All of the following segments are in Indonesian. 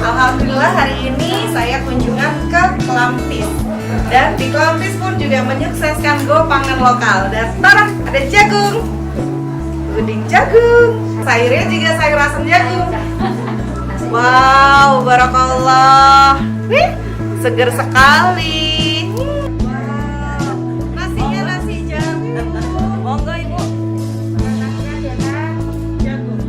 Alhamdulillah hari ini saya kunjungan ke Kelampis. Dan di Kelampis pun juga menyukseskan Go Pangan Lokal. Dan tarah, ada jagung, puding jagung, sayurnya juga sayur asam jagung. Wow, barakallah. Wih, seger sekali. Wow, nasinya nasi jagung. Monggo Ibu. Jagung.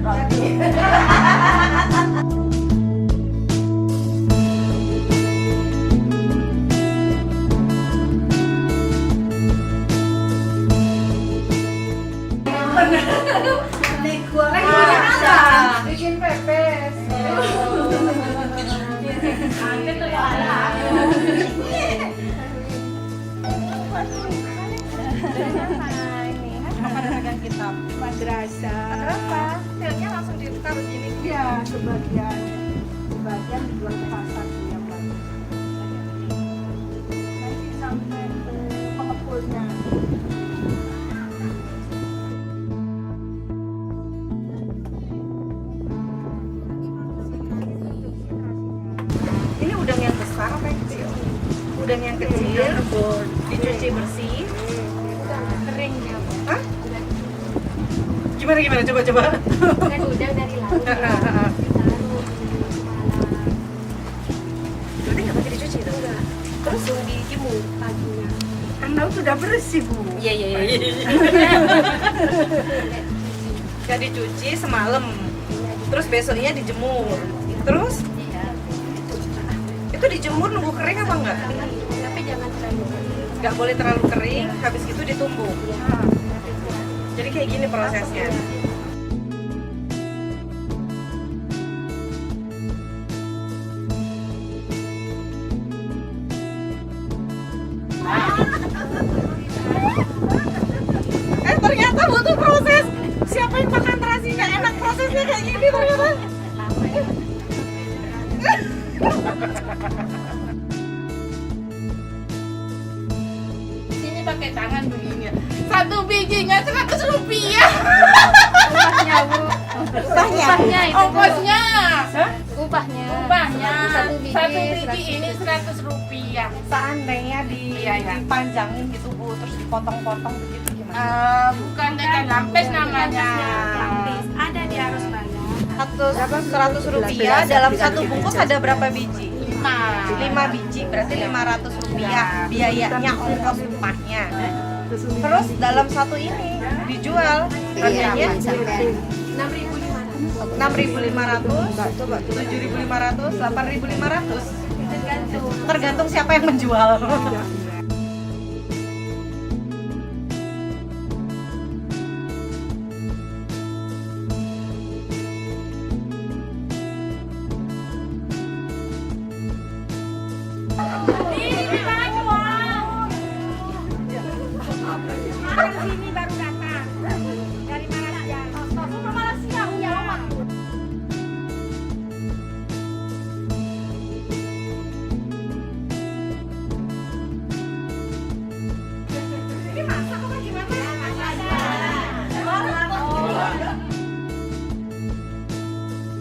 Digoreng apa? Bikin pepes. Apa dagang kita? Madrasah. Kenapa? Filenya langsung ditaruh gini. Ya, sebagian dijual ke pasar yang bagus. Nanti sampai ke pengepulnya. Ini udang yang besar apa yang kecil? Udang yang kecil, dicuci bersih. Kering ya. Hah? Gimana? Coba. Kan udah dari laut. Berarti nggak pakai dicuci itu? Terus dijemur paginya. Kan laut sudah bersih, Bu. Iya. Gak dicuci semalam. Terus besoknya dijemur. Terus itu dijemur nunggu kering apa enggak? Tapi jangan terlalu kering. Nggak boleh terlalu kering, habis itu ditumbuk. Jadi kayak gini prosesnya. Ternyata butuh proses. Siapa yang makan terasi nggak enak prosesnya kayak gini ternyata. Ini pakai tangan begini. Satu bijinya 100 rupiah. Upahnya, Bu. Upahnya itu. Ongkosnya. Upahnya. Satu Satu biji ini 100 rupiah. Seandainya dipanjangin gitu Bu, terus dipotong-potong begitu gimana? Bukan ikan lampis namanya. Ada di Arus Banyak. 100 rupiah dalam satu bungkus ada berapa biji? 5. 5 biji berarti 500 rupiah biayanya ongkos upahnya. Terus dalam satu ini dijual harganya 6.500, 7.500, 8.500. Tergantung siapa yang menjual. Sini baru datang. Dari Malaysia. Malaysia, ya, Mak. Ini masak apa gimana? Yang gede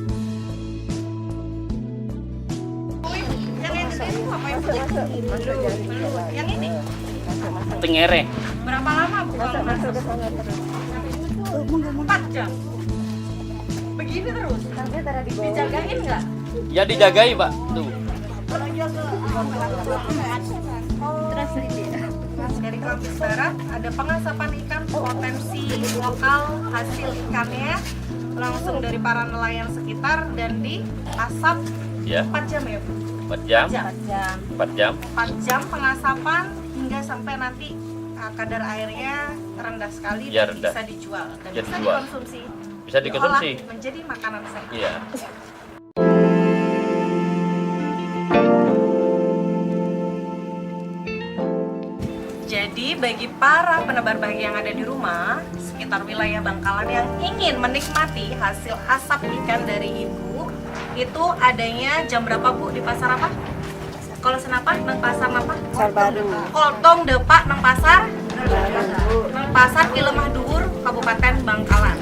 itu apa yang belum? Yang ini Tengere. berapa lama Bu kalau masak? 4 jam. Begini terus? Dijagain nggak? Ya dijagai, Pak. Tuh. Dari Kelampis Barat ada pengasapan ikan potensi lokal hasil ikannya langsung dari para nelayan sekitar dan diasap Ya, 4 jam ya Bu? 4 jam. 4 jam. 4 jam pengasapan hingga sampai nanti kadar airnya rendah sekali Ya, dan rendah. bisa dijual dan Ya, bisa dijual. dikonsumsi. Bisa dikonsumsi. Diolah menjadi makanan sehat. Iya. Jadi bagi para penebar bahagia yang ada di rumah sekitar wilayah Bangkalan yang ingin menikmati hasil asap ikan dari Ibu, itu adanya jam berapa Bu di pasar apa? Kalau senapa nang pasar napa? Pasar Baru. Koltong depak nang pasar nang pasar Kilemah Dhuwur Kabupaten Bangkalan.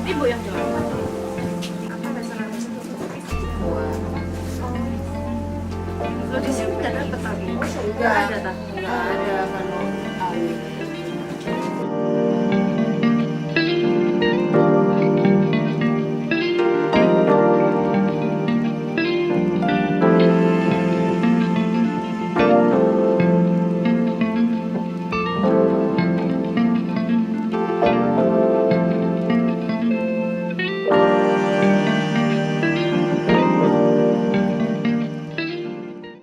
Ibu yang jual. Apa pesanan buat? Lo di sini nggak dapet tapi? Enggak ada kalau